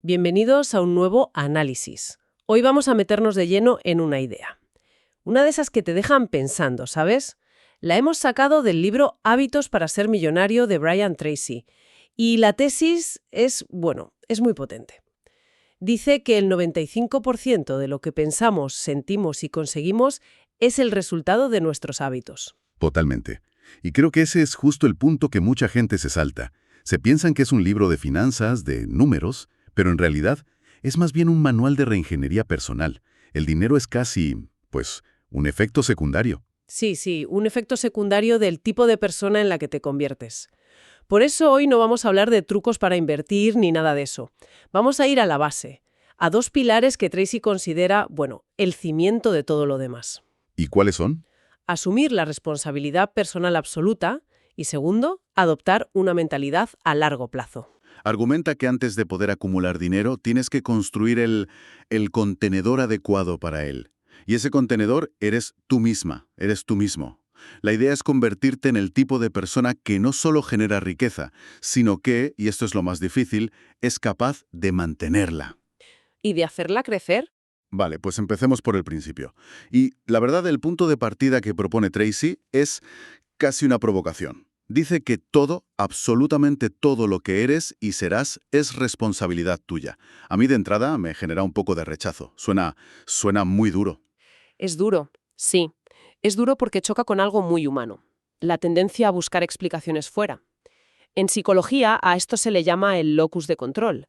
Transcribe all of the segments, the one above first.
Bienvenidos a un nuevo análisis. Hoy vamos a meternos de lleno en una idea. Una de esas que te dejan pensando, ¿sabes? La hemos sacado del libro Hábitos para ser millonario de Brian Tracy. Y la tesis es, bueno, es muy potente. Dice que el 95% de lo que pensamos, sentimos y conseguimos es el resultado de nuestros hábitos. Totalmente. Y creo que ese es justo el punto que mucha gente se salta. Se piensan que es un libro de finanzas, de números, pero en realidad es más bien un manual de reingeniería personal. El dinero es casi, pues, un efecto secundario. Sí, un efecto secundario del tipo de persona en la que te conviertes. Por eso hoy no vamos a hablar de trucos para invertir ni nada de eso. Vamos a ir a la base, a dos pilares que Tracy considera, bueno, el cimiento de todo lo demás. ¿Y cuáles son? Asumir la responsabilidad personal absoluta y, segundo, adoptar una mentalidad a largo plazo. Argumenta que antes de poder acumular dinero tienes que construir el contenedor adecuado para él. Y ese contenedor eres tú misma, eres tú mismo. La idea es convertirte en el tipo de persona que no solo genera riqueza, sino que, y esto es lo más difícil, es capaz de mantenerla. ¿Y de hacerla crecer? Vale, pues empecemos por el principio. Y la verdad, el punto de partida que propone Tracy es casi una provocación. Dice que todo, absolutamente todo lo que eres y serás es responsabilidad tuya. A mí de entrada me genera un poco de rechazo. Suena muy duro. Es duro, sí. Es duro porque choca con algo muy humano. La tendencia a buscar explicaciones fuera. En psicología a esto se le llama el locus de control.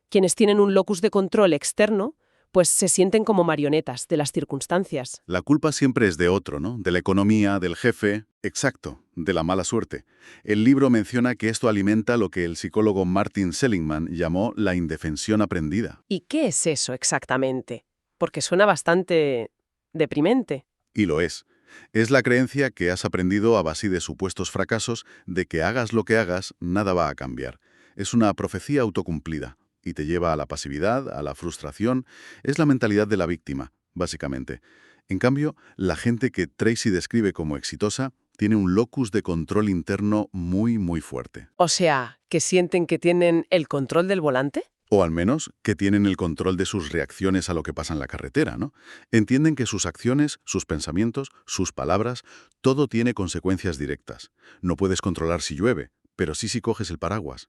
Quienes tienen un locus de control externo, pues se sienten como marionetas de las circunstancias. La culpa siempre es de otro, ¿no? De la economía, del jefe, exacto, de la mala suerte. El libro menciona que esto alimenta lo que el psicólogo Martin Seligman llamó la indefensión aprendida. ¿Y qué es eso exactamente? Porque suena bastante deprimente. Y lo es. Es la creencia que has aprendido a base de supuestos fracasos de que hagas lo que hagas, nada va a cambiar. Es una profecía autocumplida y te lleva a la pasividad, a la frustración. Es la mentalidad de la víctima, básicamente. En cambio, la gente que Tracy describe como exitosa tiene un locus de control interno muy fuerte. O sea, ¿que sienten que tienen el control del volante? O al menos que tienen el control de sus reacciones a lo que pasa en la carretera, ¿no? Entienden que sus acciones, sus pensamientos, sus palabras, todo tiene consecuencias directas. No puedes controlar si llueve, pero sí si coges el paraguas.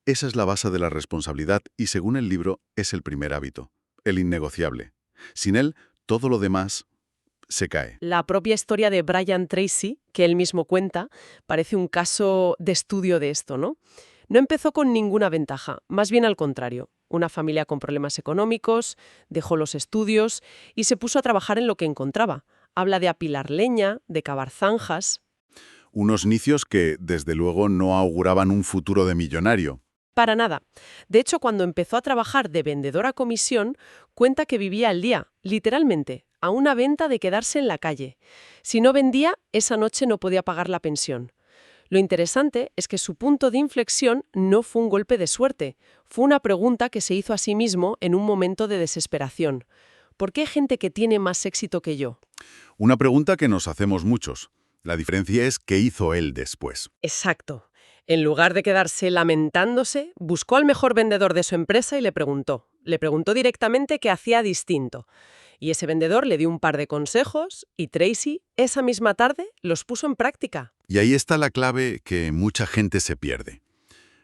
Esa es la base de la responsabilidad y, según el libro, es el primer hábito, el innegociable. Sin él, todo lo demás se cae. La propia historia de Brian Tracy, que él mismo cuenta, parece un caso de estudio de esto, ¿no? No empezó con ninguna ventaja, más bien al contrario. Una familia con problemas económicos, dejó los estudios y se puso a trabajar en lo que encontraba. Habla de apilar leña, de cavar zanjas. Unos inicios que, desde luego, no auguraban un futuro de millonario. Para nada. De hecho, cuando empezó a trabajar de vendedor a comisión, cuenta que vivía al día, literalmente, a una venta de quedarse en la calle. Si no vendía, esa noche no podía pagar la pensión. Lo interesante es que su punto de inflexión no fue un golpe de suerte, fue una pregunta que se hizo a sí mismo en un momento de desesperación. ¿Por qué hay gente que tiene más éxito que yo? Una pregunta que nos hacemos muchos. La diferencia es qué hizo él después. Exacto. En lugar de quedarse lamentándose, buscó al mejor vendedor de su empresa y le preguntó. Le preguntó directamente qué hacía distinto. Y ese vendedor le dio un par de consejos y Tracy, esa misma tarde, los puso en práctica. Y ahí está la clave que mucha gente se pierde.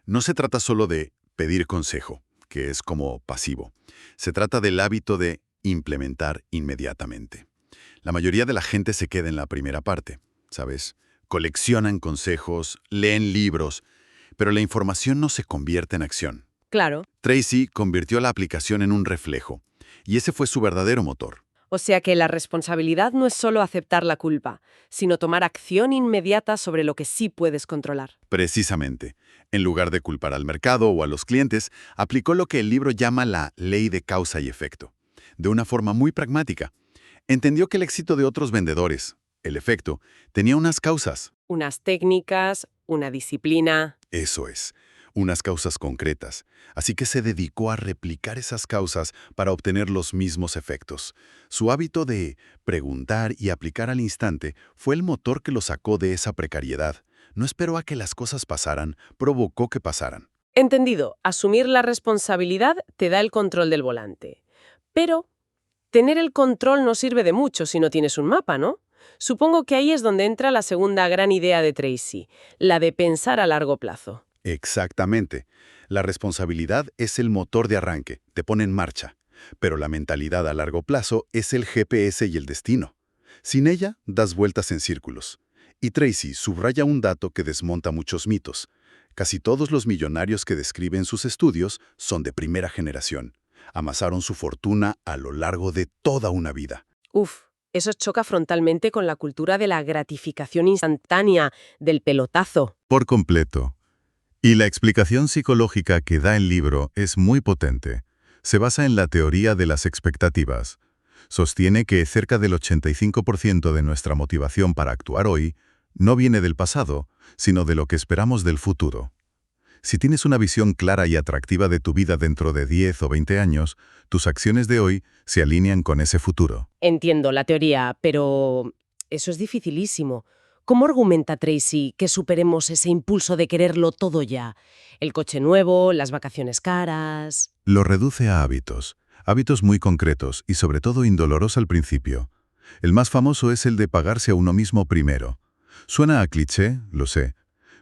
No se trata solo de pedir consejo, que es como pasivo. Se trata del hábito de implementar inmediatamente. La mayoría de la gente se queda en la primera parte, ¿sabes? Coleccionan consejos, leen libros, pero la información no se convierte en acción. Claro. Tracy convirtió la aplicación en un reflejo, y ese fue su verdadero motor. O sea que la responsabilidad no es solo aceptar la culpa, sino tomar acción inmediata sobre lo que sí puedes controlar. Precisamente, en lugar de culpar al mercado o a los clientes, aplicó lo que el libro llama la ley de causa y efecto. De una forma muy pragmática, entendió que el éxito de otros vendedores, el efecto, tenía unas causas. Unas técnicas, una disciplina. Eso es, unas causas concretas. Así que se dedicó a replicar esas causas para obtener los mismos efectos. Su hábito de preguntar y aplicar al instante fue el motor que lo sacó de esa precariedad. No esperó a que las cosas pasaran, provocó que pasaran. Entendido, asumir la responsabilidad te da el control del volante. Pero tener el control no sirve de mucho si no tienes un mapa, ¿no? Supongo que ahí es donde entra la segunda gran idea de Tracy, la de pensar a largo plazo. Exactamente. La responsabilidad es el motor de arranque, te pone en marcha. Pero la mentalidad a largo plazo es el GPS y el destino. Sin ella, das vueltas en círculos. Y Tracy subraya un dato que desmonta muchos mitos. Casi todos los millonarios que describen sus estudios son de primera generación. Amasaron su fortuna a lo largo de toda una vida. Uf, eso choca frontalmente con la cultura de la gratificación instantánea, del pelotazo. Por completo. Y la explicación psicológica que da el libro es muy potente. Se basa en la teoría de las expectativas. Sostiene que cerca del 85% de nuestra motivación para actuar hoy no viene del pasado, sino de lo que esperamos del futuro. Si tienes una visión clara y atractiva de tu vida dentro de 10 o 20 años, tus acciones de hoy se alinean con ese futuro. Entiendo la teoría, pero eso es dificilísimo. ¿Cómo argumenta Tracy que superemos ese impulso de quererlo todo ya? El coche nuevo, las vacaciones caras... Lo reduce a hábitos. Hábitos muy concretos y sobre todo indoloros al principio. El más famoso es el de pagarse a uno mismo primero. Suena a cliché, lo sé,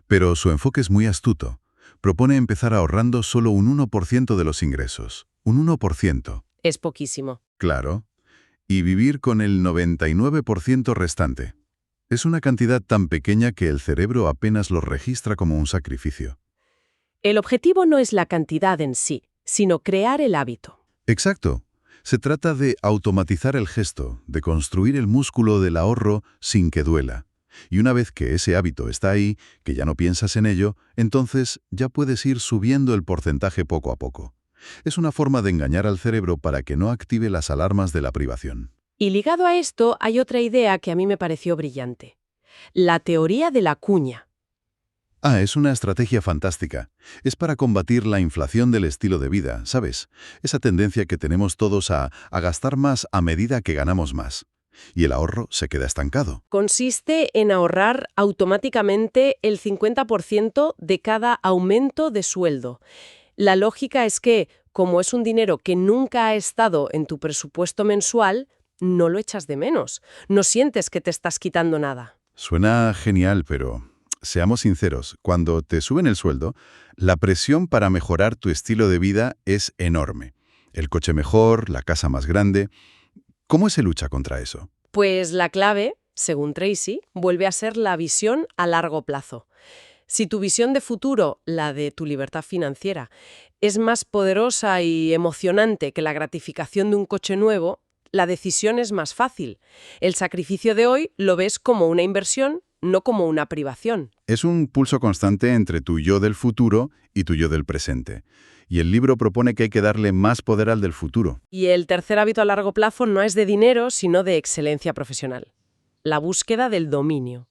pero su enfoque es muy astuto. Propone empezar ahorrando solo un 1% de los ingresos. Un 1%. Es poquísimo. Claro. Y vivir con el 99% restante. Es una cantidad tan pequeña que el cerebro apenas lo registra como un sacrificio. El objetivo no es la cantidad en sí, sino crear el hábito. Exacto. Se trata de automatizar el gesto, de construir el músculo del ahorro sin que duela. Y una vez que ese hábito está ahí, que ya no piensas en ello, entonces ya puedes ir subiendo el porcentaje poco a poco. Es una forma de engañar al cerebro para que no active las alarmas de la privación. Y ligado a esto hay otra idea que a mí me pareció brillante. La teoría de la cuña. Es una estrategia fantástica. Es para combatir la inflación del estilo de vida, ¿sabes? Esa tendencia que tenemos todos a gastar más a medida que ganamos más. Y el ahorro se queda estancado. Consiste en ahorrar automáticamente el 50% de cada aumento de sueldo. La lógica es que, como es un dinero que nunca ha estado en tu presupuesto mensual, no lo echas de menos. No sientes que te estás quitando nada. Suena genial, pero seamos sinceros, cuando te suben el sueldo, la presión para mejorar tu estilo de vida es enorme. El coche mejor, la casa más grande. ¿Cómo se lucha contra eso? Pues la clave, según Tracy, vuelve a ser la visión a largo plazo. Si tu visión de futuro, la de tu libertad financiera, es más poderosa y emocionante que la gratificación de un coche nuevo, la decisión es más fácil. El sacrificio de hoy lo ves como una inversión, no como una privación. Es un pulso constante entre tu yo del futuro y tu yo del presente. Y el libro propone que hay que darle más poder al del futuro. Y el tercer hábito a largo plazo no es de dinero, sino de excelencia profesional. La búsqueda del dominio.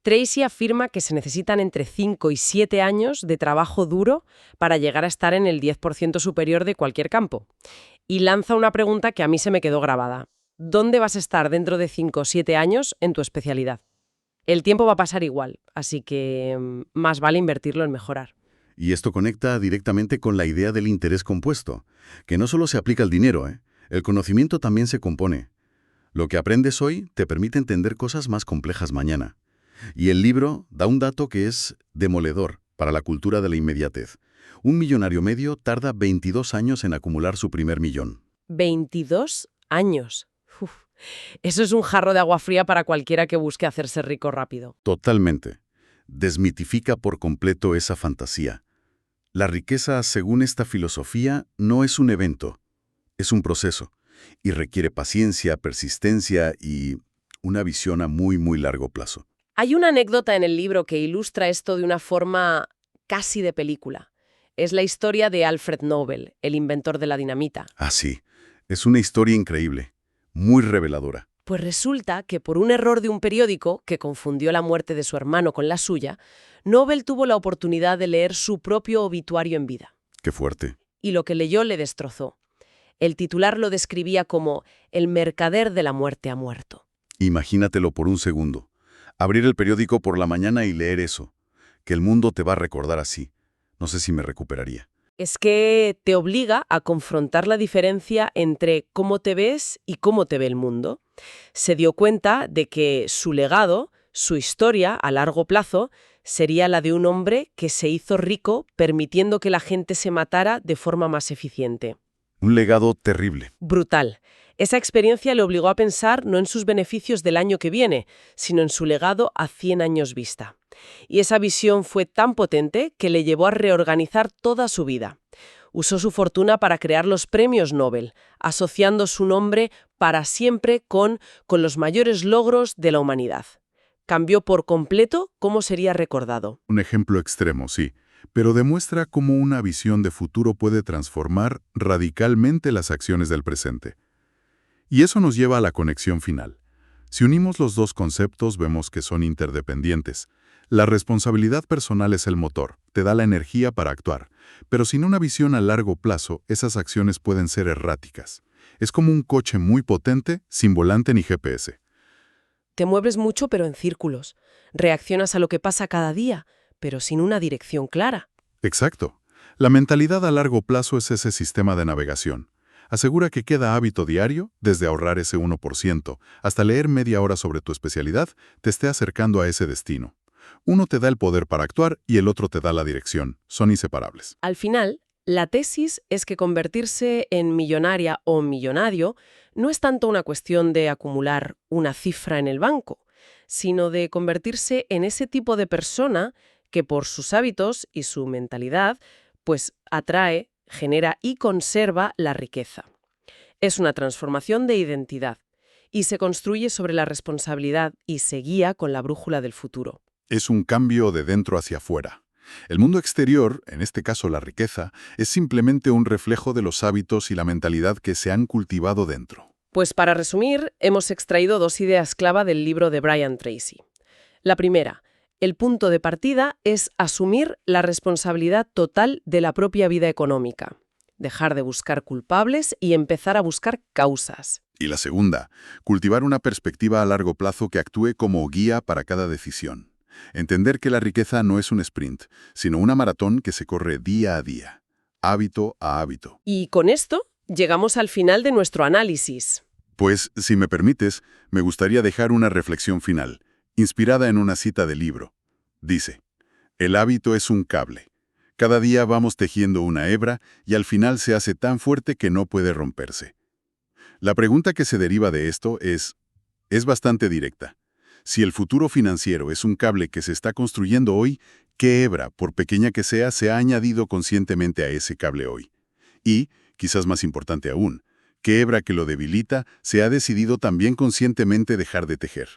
Tracy afirma que se necesitan entre 5 y 7 años de trabajo duro para llegar a estar en el 10% superior de cualquier campo. Y lanza una pregunta que a mí se me quedó grabada. ¿Dónde vas a estar dentro de 5 o 7 años en tu especialidad? El tiempo va a pasar igual, así que más vale invertirlo en mejorar. Y esto conecta directamente con la idea del interés compuesto, que no solo se aplica al dinero, el conocimiento también se compone. Lo que aprendes hoy te permite entender cosas más complejas mañana. Y el libro da un dato que es demoledor para la cultura de la inmediatez. Un millonario medio tarda 22 años en acumular su primer millón. 22 años. Uf. Eso es un jarro de agua fría para cualquiera que busque hacerse rico rápido. Totalmente. Desmitifica por completo esa fantasía. La riqueza, según esta filosofía, no es un evento, es un proceso, y requiere paciencia, persistencia y una visión a muy, muy largo plazo. Hay una anécdota en el libro que ilustra esto de una forma casi de película. Es la historia de Alfred Nobel, el inventor de la dinamita. Sí, es una historia increíble, muy reveladora. Pues resulta que por un error de un periódico que confundió la muerte de su hermano con la suya, Nobel tuvo la oportunidad de leer su propio obituario en vida. Qué fuerte. Y lo que leyó le destrozó. El titular lo describía como «El mercader de la muerte ha muerto». Imagínatelo por un segundo. Abrir el periódico por la mañana y leer eso. Que el mundo te va a recordar así. No sé si me recuperaría. Es que te obliga a confrontar la diferencia entre cómo te ves y cómo te ve el mundo. Se dio cuenta de que su legado, su historia a largo plazo, sería la de un hombre que se hizo rico permitiendo que la gente se matara de forma más eficiente. Un legado terrible. Brutal. Esa experiencia le obligó a pensar no en sus beneficios del año que viene, sino en su legado a 100 años vista. Y esa visión fue tan potente que le llevó a reorganizar toda su vida. Usó su fortuna para crear los premios Nobel, asociando su nombre para siempre con los mayores logros de la humanidad. Cambió por completo cómo sería recordado. Un ejemplo extremo, sí, pero demuestra cómo una visión de futuro puede transformar radicalmente las acciones del presente. Y eso nos lleva a la conexión final. Si unimos los dos conceptos, vemos que son interdependientes. La responsabilidad personal es el motor, te da la energía para actuar, pero sin una visión a largo plazo, esas acciones pueden ser erráticas. Es como un coche muy potente, sin volante ni GPS. Te mueves mucho pero en círculos. Reaccionas a lo que pasa cada día, pero sin una dirección clara. Exacto. La mentalidad a largo plazo es ese sistema de navegación. Asegura que queda hábito diario, desde ahorrar ese 1%, hasta leer media hora sobre tu especialidad, te esté acercando a ese destino. Uno te da el poder para actuar y el otro te da la dirección. Son inseparables. Al final, la tesis es que convertirse en millonaria o millonario no es tanto una cuestión de acumular una cifra en el banco, sino de convertirse en ese tipo de persona que por sus hábitos y su mentalidad, pues atrae, genera y conserva la riqueza. Es una transformación de identidad y se construye sobre la responsabilidad y se guía con la brújula del futuro. Es un cambio de dentro hacia afuera. El mundo exterior, en este caso la riqueza, es simplemente un reflejo de los hábitos y la mentalidad que se han cultivado dentro. Pues para resumir, hemos extraído dos ideas clave del libro de Brian Tracy. La primera, el punto de partida es asumir la responsabilidad total de la propia vida económica, dejar de buscar culpables y empezar a buscar causas. Y la segunda, cultivar una perspectiva a largo plazo que actúe como guía para cada decisión. Entender que la riqueza no es un sprint, sino una maratón que se corre día a día, hábito a hábito. Y con esto llegamos al final de nuestro análisis. Pues, si me permites, me gustaría dejar una reflexión final, inspirada en una cita del libro. Dice, el hábito es un cable. Cada día vamos tejiendo una hebra y al final se hace tan fuerte que no puede romperse. La pregunta que se deriva de esto es bastante directa. Si el futuro financiero es un cable que se está construyendo hoy, ¿qué hebra, por pequeña que sea, se ha añadido conscientemente a ese cable hoy? Y, quizás más importante aún, ¿qué hebra que lo debilita se ha decidido también conscientemente dejar de tejer?